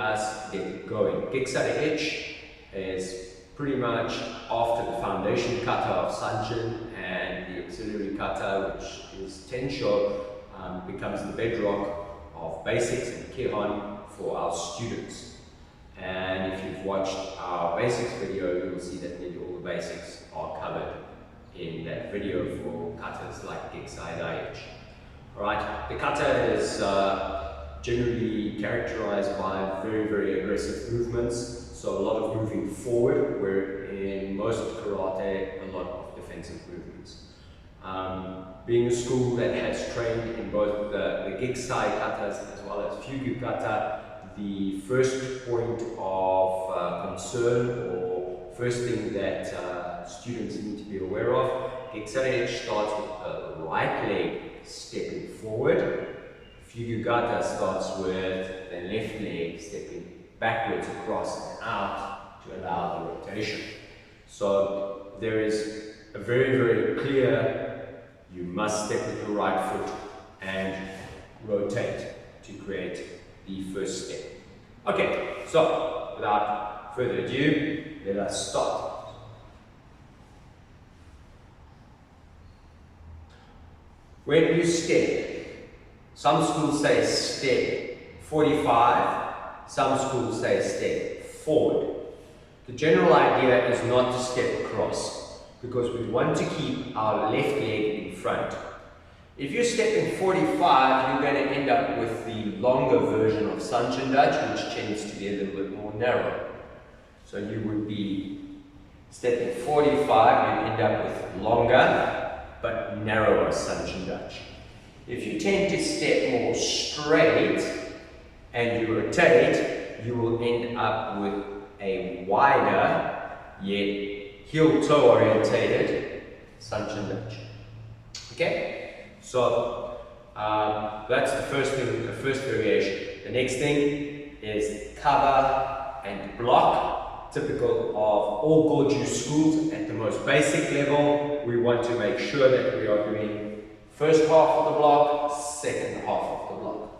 us get going. Geki Sai Dai Ichi is pretty much after the foundation kata of Sanchin, and the auxiliary kata, which is Tensho, becomes the bedrock of basics and Kihon for our students. And if you've watched our basics video, you will see that nearly all the basics are covered in that video for katas like Geki Sai Dai Ichi. Alright, the kata is generally characterized by very aggressive movements, so a lot of moving forward, where in most karate a lot of defensive movements. Being a school that has trained in both the Geki Sai katas as well as Fugu kata, the first point of concern, or first thing that students need to be aware of, Geki Sai Dai Ichi starts with the right leg stepping forward. Fugu kata starts with the left leg stepping backwards, across and out to allow the rotation. So there is a very clear, you must step with your right foot and rotate to create the first step. Okay, so without further ado, let us start. When you step, some schools say step 45, some schools say step forward. The general idea is not to step across, because we want to keep our left leg in front. If you're stepping 45, you're going to end up with the longer version of Sanchin Dutch, which tends to be a little bit more narrow. So you would be stepping 45, you end up with longer but narrower Sanchin Dutch. If you tend to step more straight and you rotate, you will end up with a wider yet heel-toe orientated Sanchin Dutch. Okay, so that's the first thing, the first variation. The next thing is cover and block. Typical of all Goju schools at the most basic level, we want to make sure that we are doing first half of the block, second half of the block.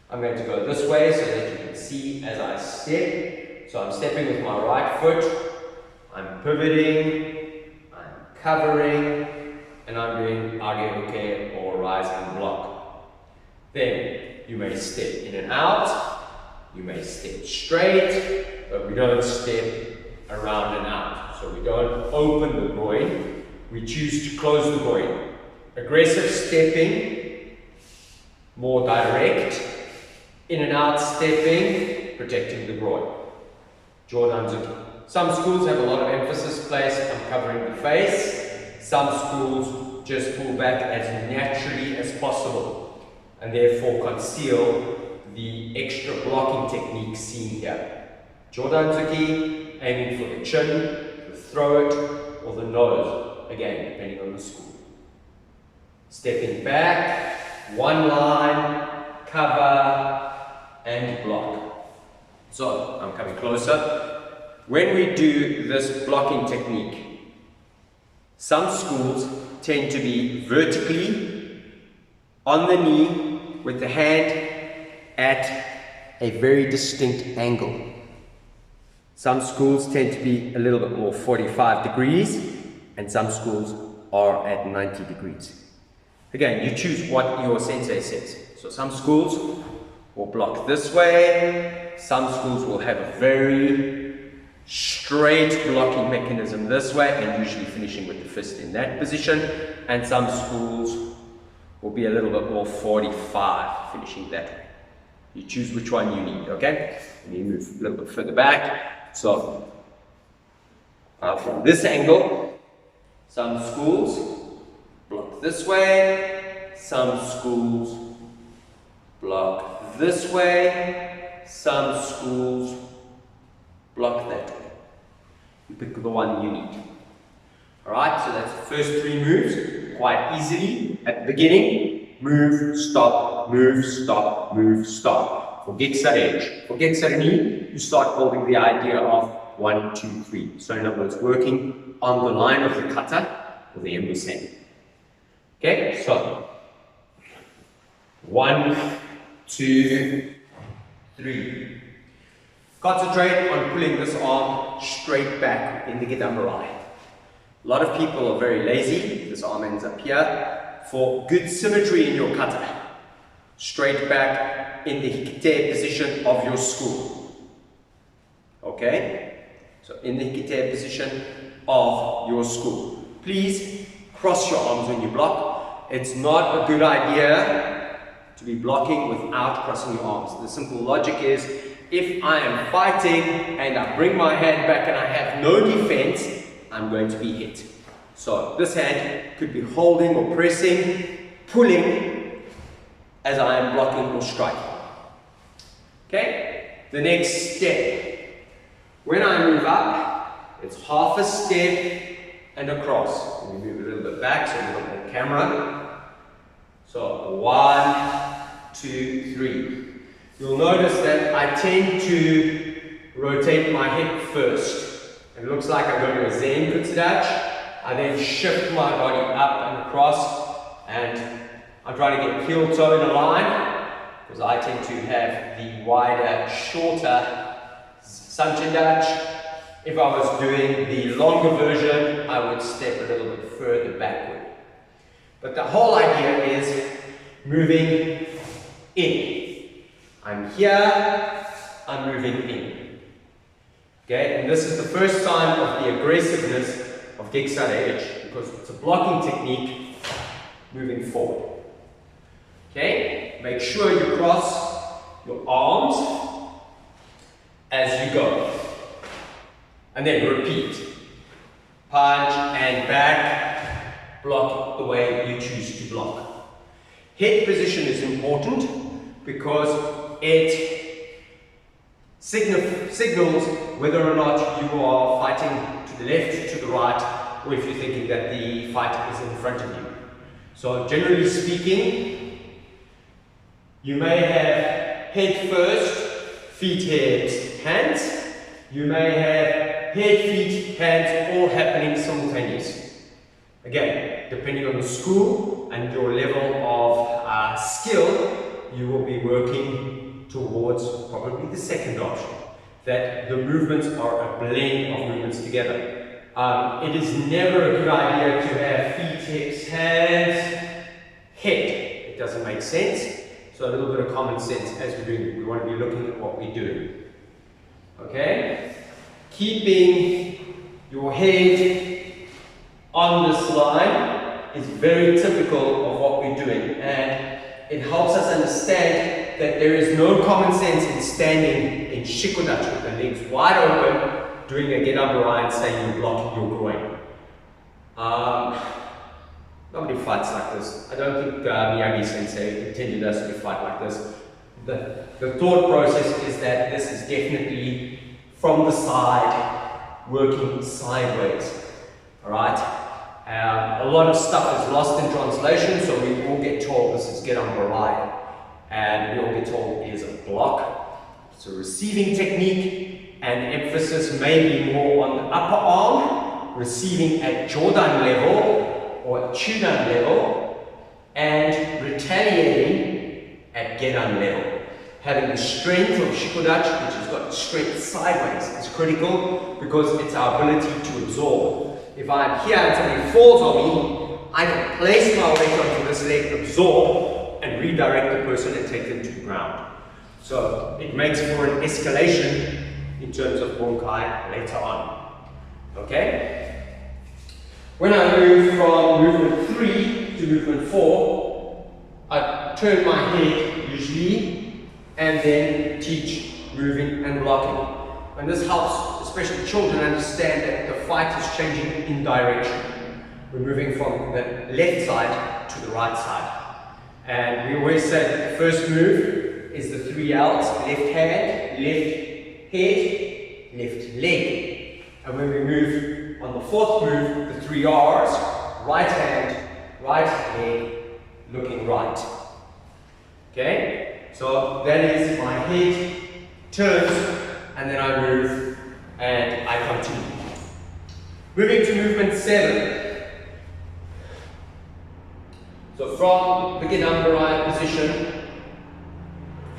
I'm going to go this way so that you can see as I step. So I'm stepping with my right foot, I'm pivoting, I'm covering, and I'm doing age uke or rise and block. Then you may step in and out, you may step straight, but we don't step around and out. So we don't open the groin, we choose to close the groin. Aggressive stepping, more direct. In and out stepping, protecting the groin. Jodanzuki. Some schools have a lot of emphasis placed on covering the face. Some schools just pull back as naturally as possible and therefore conceal the extra blocking technique seen here. Jodanzuki, aiming for the chin, the throat, or the nose, again, depending on the school. Stepping back, one line, cover, and block. So, I'm coming closer. When we do this blocking technique, some schools tend to be vertically on the knee with the hand at a very distinct angle. Some schools tend to be a little bit more 45 degrees, and some schools are at 90 degrees. Again, you choose what your sensei says. So some schools will block this way, some schools will have a very straight blocking mechanism this way, and usually finishing with the fist in that position, and some schools will be a little bit more 45, finishing that way. You choose which one you need, okay? And you move a little bit further back. So, from this angle, some schools block this way, some schools block this way, some schools block that way. You pick the one you need. Alright, so that's the first three moves, quite easily at the beginning. Move, stop, move, stop, move, stop. For Geki Sai Dai Ichi. For Geki Sai Dai Ichi, you start building the idea of 1, 2, 3. So in other words, working on the line of the kata or the embusen. Okay, so 1, 2, 3. Concentrate on pulling this arm straight back in the Gedambarai. A lot of people are very lazy. This arm ends up here. For good symmetry in your kata, straight back in the hikite position of your school. Okay? So in the hikite position of your school. Please cross your arms when you block. It's not a good idea to be blocking without crossing your arms. The simple logic is, if I am fighting and I bring my hand back and I have no defense, I'm going to be hit. So this hand could be holding or pressing, pulling as I am blocking or striking. Okay? The next step. When I move up, it's half a step and across. Let me move a little bit back so we've got more camera. So 1, 2, 3. You'll notice that I tend to rotate my hip first. It looks like I'm going to a Zen Kutsudachi. I then shift my body up and across, and I'm trying to get heel toe in a line because I tend to have the wider, shorter Sanchendachi. If I was doing the longer version, I would step a little bit further backward. But the whole idea is moving in. I'm here, I'm moving in. Okay, and this is the first sign of the aggressiveness of Geki Sai Dai Ichi, because it's a blocking technique moving forward. Okay, make sure you cross your arms as you go. And then repeat. Punch and back, block the way you choose to block. Head position is important because it signals whether or not you are fighting to the left, to the right, or if you're thinking that the fight is in front of you. So generally speaking, you may have head first, feet, head, hands. You may have head, feet, hands all happening simultaneously. Again, depending on the school and your level of skill, you will be working towards probably the second option, that the movements are a blend of movements together. It is never a good idea to have feet, hips, hands, head. It doesn't make sense. So a little bit of common sense as we're doing it. We want to be looking at what we do. Okay? Keeping your head on this line is very typical of what we're doing, and it helps us understand that there is no common sense in standing in shikodachi with the legs wide open, doing a Gedambarai and saying you're blocking your groin. Nobody fights like this. I don't think Miyagi-sensei intended us to fight like this. The thought process is that this is definitely from the side, working sideways. Alright? A lot of stuff is lost in translation, so we all get told this is Gedambarai, and we all get told it is a block. It's a receiving technique, and emphasis may be more on the upper arm, receiving at Jodan level or Chudan level, and retaliating at Gedan level. Having the strength of Shikodachi, which has got strength sideways, is critical because it's our ability to absorb. If I'm here and somebody falls on me, I can place my weight onto this leg, absorb, and redirect the person and take them to the ground. So it makes for an escalation in terms of Bonkai later on. Okay? When I move from movement 3 to movement 4, I turn my head usually and then teach moving and blocking. And this helps, especially children, understand that the fight is changing in direction. We're moving from the left side to the right side. And we always say that the first move is the 3 L's, left hand, left head, left leg. And when we move on the 4th move, the 3 R's, right hand, right leg, looking right. Okay? So that is my head turns, and then I move and I continue. Moving to movement 7. So from the Gedambarai position,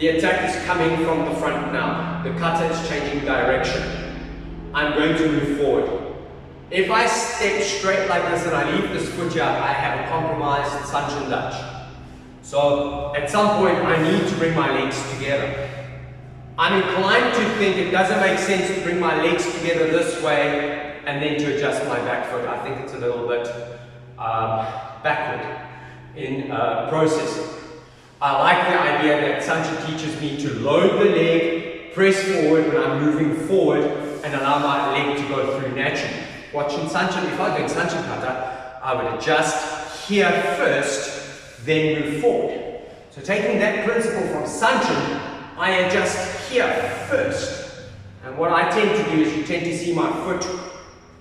The attack is coming from the front now. The kata is changing direction. I'm going to move forward. If I step straight like this and I leave this foot here, I have a compromised Sanchin Dutch. So at some point I need to bring my legs together. I'm inclined to think it doesn't make sense to bring my legs together this way and then to adjust my back foot. I think it's a little bit backward in processing. I like the idea that Sanchin teaches me to load the leg, press forward when I'm moving forward, and allow my leg to go through naturally. Watching Sanchin, if I was doing Sanchin Kata, I would adjust here first, then move forward. So taking that principle from Sanchin, I adjust here first. And what I tend to do is you tend to see my foot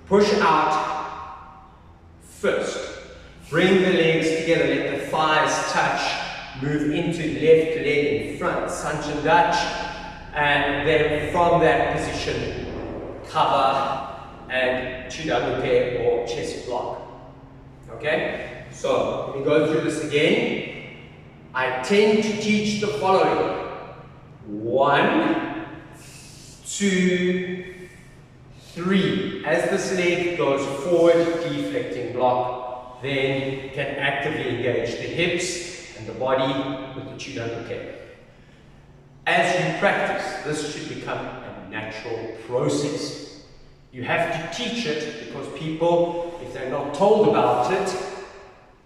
push out first. Bring the legs together, let the thighs touch. Move into left leg in front, Sanchin Dutch, and then from that position, cover and Chudamuke or chest block. Okay? So, let me go through this again. I tend to teach the following. 1, 2, 3. As this leg goes forward, deflecting block, then can actively engage the hips and the body with the Chudamuke. As you practice, this should become a natural process. You have to teach it because people, if they're not told about it,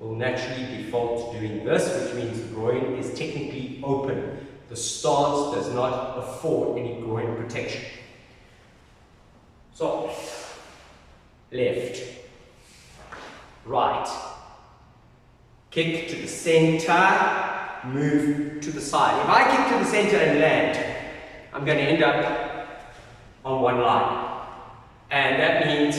will naturally default to doing this, which means the groin is technically open. The stance does not afford any groin protection. So, left, right, kick to the center, move to the side. If I kick to the center and land, I'm going to end up on one line. And that means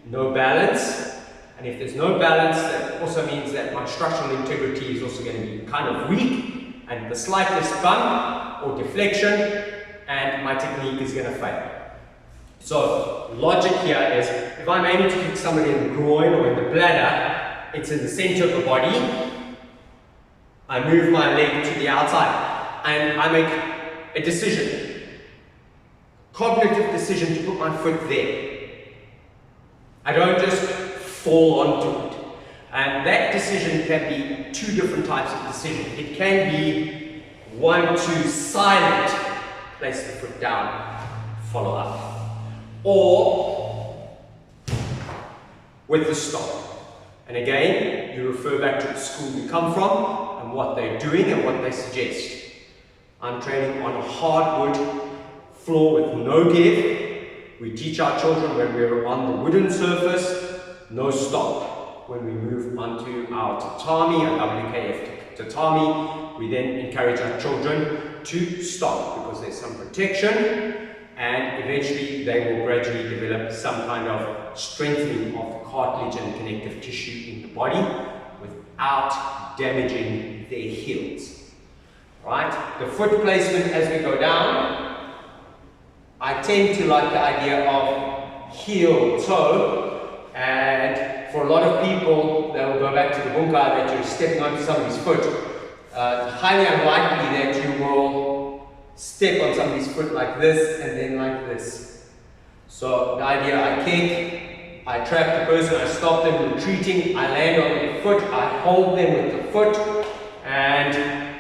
no balance. And if there's no balance, that also means that my structural integrity is also going to be kind of weak. And the slightest bump or deflection, and my technique is going to fail. So, logic here is, if I'm aiming to kick somebody in the groin or in the bladder, it's in the center of the body. I move my leg to the outside and I make a decision, cognitive decision to put my foot there. I don't just fall onto it. And that decision can be two different types of decision. It can be 1, 2, silent, place the foot down, follow up. Or with the stop. And again, you refer back to the school you come from and what they're doing and what they suggest. I'm training on a hardwood floor with no give. We teach our children when we're on the wooden surface, no stop. When we move onto our tatami, our WKF tatami, we then encourage our children to stop because there's some protection. And eventually they will gradually develop some kind of strengthening of the cartilage and connective tissue in the body without damaging their heels. Right? The foot placement as we go down, I tend to like the idea of heel toe, and for a lot of people that will go back to the bunkai that you're stepping onto somebody's foot. Highly unlikely that you will step on somebody's foot like this and then like this. So the idea, I kick, I trap the person, I stop them retreating, I land on their foot, I hold them with the foot, and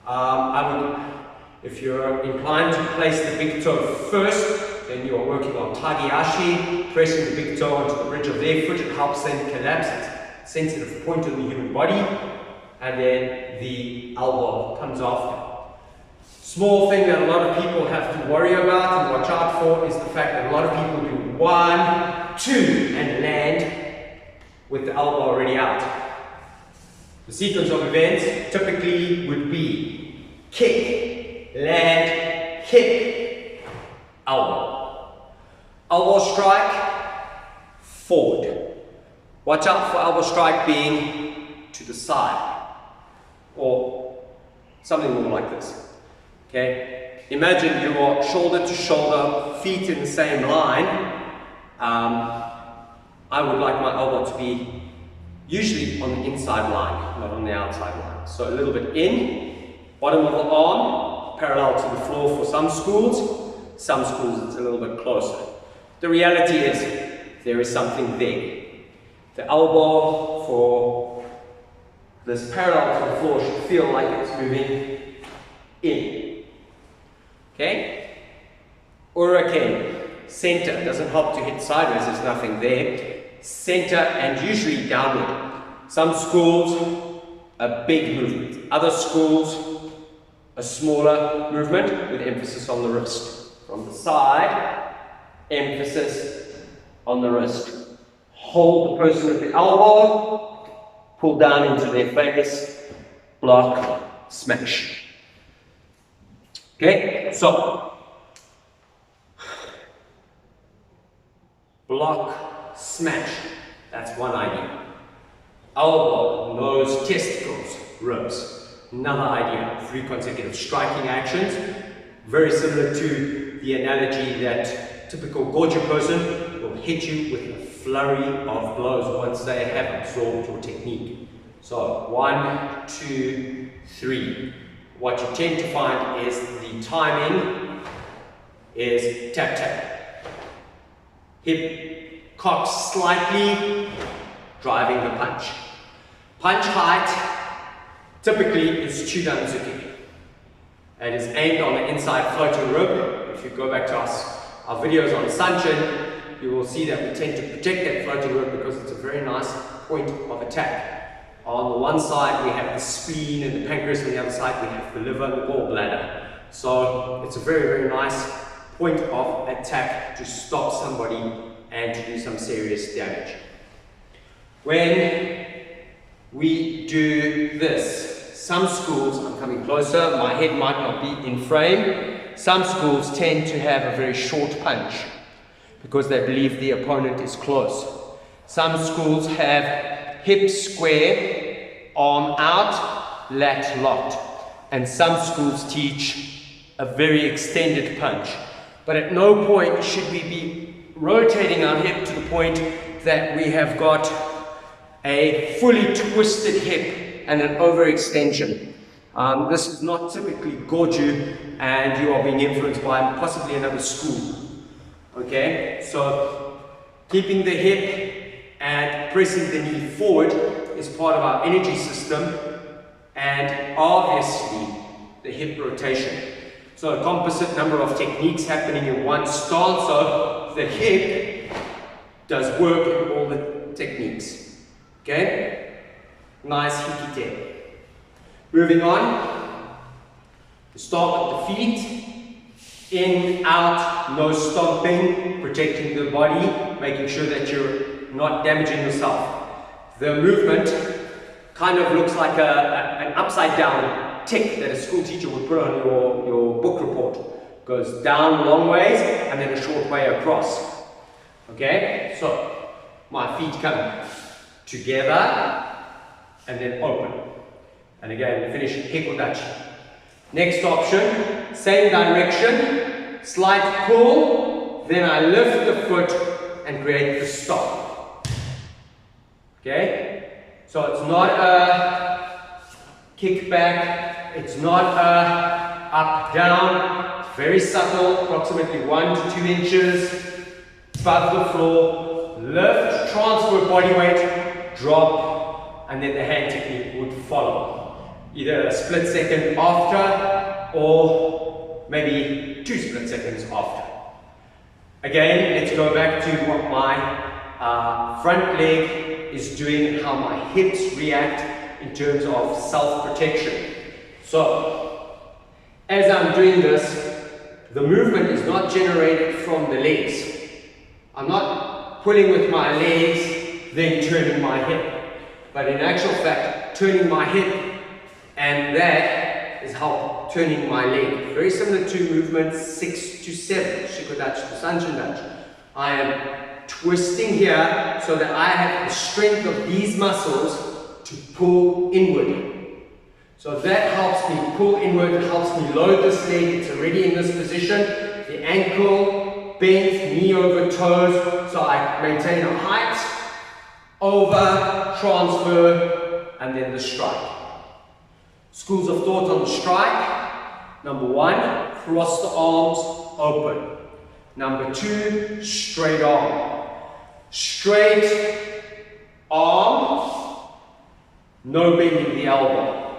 I would, if you're inclined to place the big toe first, then you're working on tagiashi, pressing the big toe onto the bridge of their foot. It helps them collapse. It's a sensitive point in the human body, and then the elbow comes after. Small thing that a lot of people have to worry about and watch out for is the fact that a lot of people do 1, 2 and land with the elbow already out. The sequence of events typically would be kick, land, kick, elbow. Elbow strike, forward. Watch out for elbow strike being to the side or something more like this. Okay, imagine you are shoulder to shoulder, feet in the same line. I would like my elbow to be usually on the inside line, not on the outside line. So a little bit in, bottom of the arm, parallel to the floor for some schools it's a little bit closer. The reality is there is something there. The elbow for this parallel to the floor should feel like it's moving in. Okay? Hurricane, center, doesn't help to hit sideways, there's nothing there. Center and usually downward. Some schools, a big movement. Other schools, a smaller movement with emphasis on the wrist. From the side, emphasis on the wrist. Hold the person with the elbow, pull down into their face, block, smash. Okay, so block, smash. That's one idea. Elbow, nose, testicles, ribs. Another idea. 3 consecutive striking actions. Very similar to the analogy that typical Goju person will hit you with a flurry of blows once they have absorbed your technique. So 1, 2, 3. What you tend to find is the timing is tap tap. Hip cocks slightly, driving the punch. Punch height typically is Chudanzuki. It is aimed on the inside floating rib. If you go back to our videos on Sanchin, you will see that we tend to protect that floating rib because it's a very nice point of attack. On the one side we have the spleen and the pancreas, on the other side we have the liver and the gallbladder. So it's a very, very nice point of attack to stop somebody and to do some serious damage. When we do this, some schools, I'm coming closer, my head might not be in frame, some schools tend to have a very short punch because they believe the opponent is close. Some schools have hip square, arm out, lat locked. And some schools teach a very extended punch. But at no point should we be rotating our hip to the point that we have got a fully twisted hip and an overextension. This is not typically Goju and you are being influenced by possibly another school. Okay, so keeping the hip and pressing the knee forward is part of our energy system, and obviously the hip rotation. So a composite number of techniques happening in one stance, so the hip does work in all the techniques. Okay, nice hikite. Moving on, start with the feet. In, out, no stomping, protecting the body, making sure that you're not damaging yourself. The movement kind of looks like an upside down tick that a school teacher would put on your book report. Goes down long ways and then a short way across. Okay, so my feet come together and then open. And again, finish hikodachi. Next option, same direction, slight pull, then I lift the foot and create the stop. Okay? So it's not a kick back, it's not a up down, it's very subtle, approximately 1 to 2 inches above the floor, lift, transfer body weight, drop, and then the hand technique would follow. Either a split second after or maybe 2 split seconds after. Again, let's go back to what my front leg is doing and how my hips react in terms of self-protection. So, as I'm doing this, the movement is not generated from the legs. I'm not pulling with my legs, then turning my hip. But in actual fact, turning my hip and that is how turning my leg. Very similar to movements 6 to 7, shikodachi to sanchin-dachi. I am twisting here so that I have the strength of these muscles to pull inward. So that helps me pull inward, it helps me load this leg, it's already in this position. The ankle, bent, knee over toes, so I maintain a height, over, transfer, and then the strike. Schools of thought on the strike. Number 1, cross the arms, open. Number 2, straight arm. Straight arm, no bending the elbow.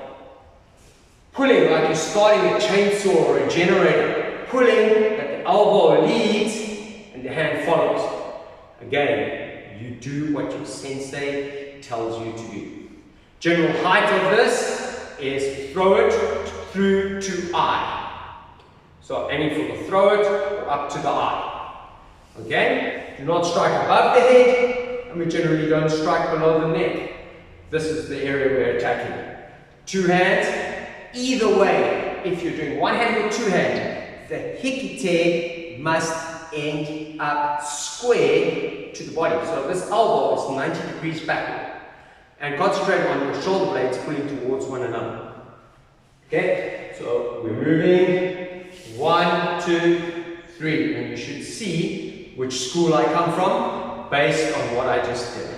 Pulling like you're starting a chainsaw or a generator. Pulling that the elbow leads and the hand follows. Again, you do what your sensei tells you to do. General height of this is throw it through to eye. So aiming for the throat or up to the eye. Okay? Do not strike above the head, and we generally don't strike below the neck. This is the area we're attacking. 2 hands, either way, if you're doing 1 hand or 2 hand, the hikite must end up square to the body. So this elbow is 90 degrees backward. And concentrate on your shoulder blades pulling towards one another. Okay, so we're moving 1, 2, 3, and you should see which school I come from based on what I just did.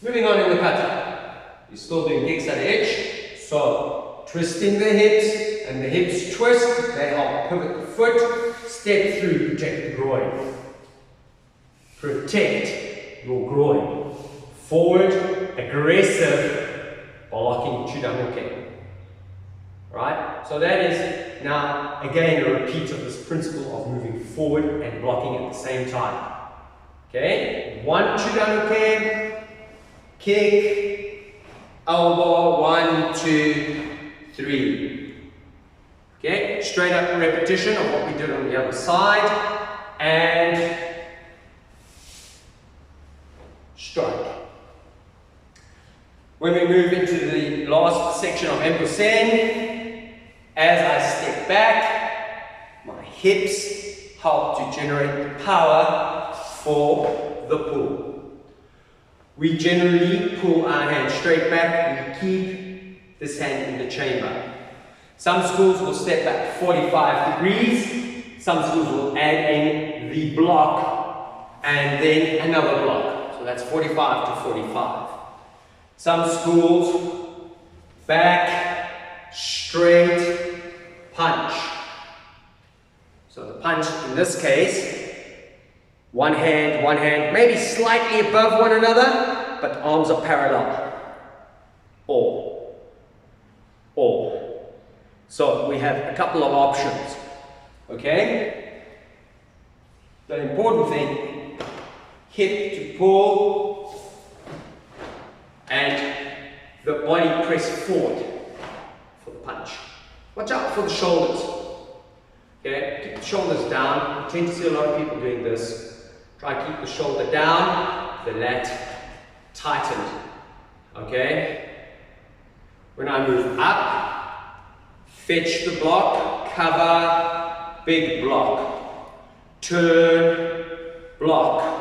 Moving on in the kata, you're still doing Geki Sai Dai Ichi. So twisting the hips, and the hips twist, they help pivot the foot, step through, protect the groin. Protect your groin. Forward, aggressive, blocking Chudamuke. Right? So that is now again a repeat of this principle of moving forward and blocking at the same time. Okay? 1 Chudamuke, kick, elbow, 1, 2, 3. Okay? Straight up repetition of what we did on the other side, and strike. When we move into the last section of Empo-sen, as I step back, my hips help to generate the power for the pull. We generally pull our hand straight back, we keep this hand in the chamber. Some schools will step back 45 degrees, some schools will add in the block and then another block. So that's 45 to 45. Some schools, back, straight, punch. So the punch in this case, one hand, maybe slightly above one another, but arms are parallel. Or. So we have a couple of options. Okay? The important thing, hip to pull, and the body press forward for the punch. Watch out for the shoulders. Okay, keep the shoulders down. I tend to see a lot of people doing this. Try to keep the shoulder down, the lat tightened. Okay? When I move up, fetch the block, cover, big block. Turn, block.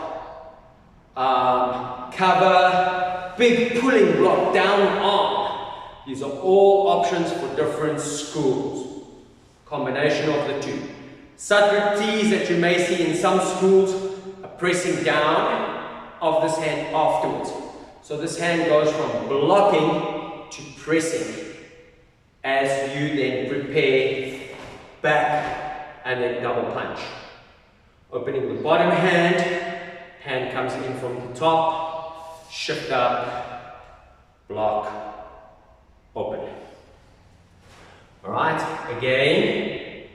Cover, big pulling block, down arm. These are all options for different schools. Combination of the two. Subtleties that you may see in some schools are pressing down of this hand afterwards. So this hand goes from blocking to pressing as you then prepare back and then double punch. Opening the bottom hand, hand comes in from the top, shift up, block, open. Alright, again,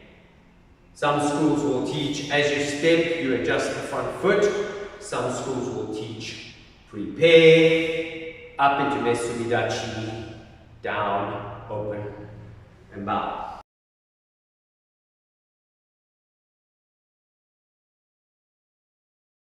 some schools will teach as you step, you adjust the front foot. Some schools will teach prepare, up into Mesumidachi, down, open, and bow.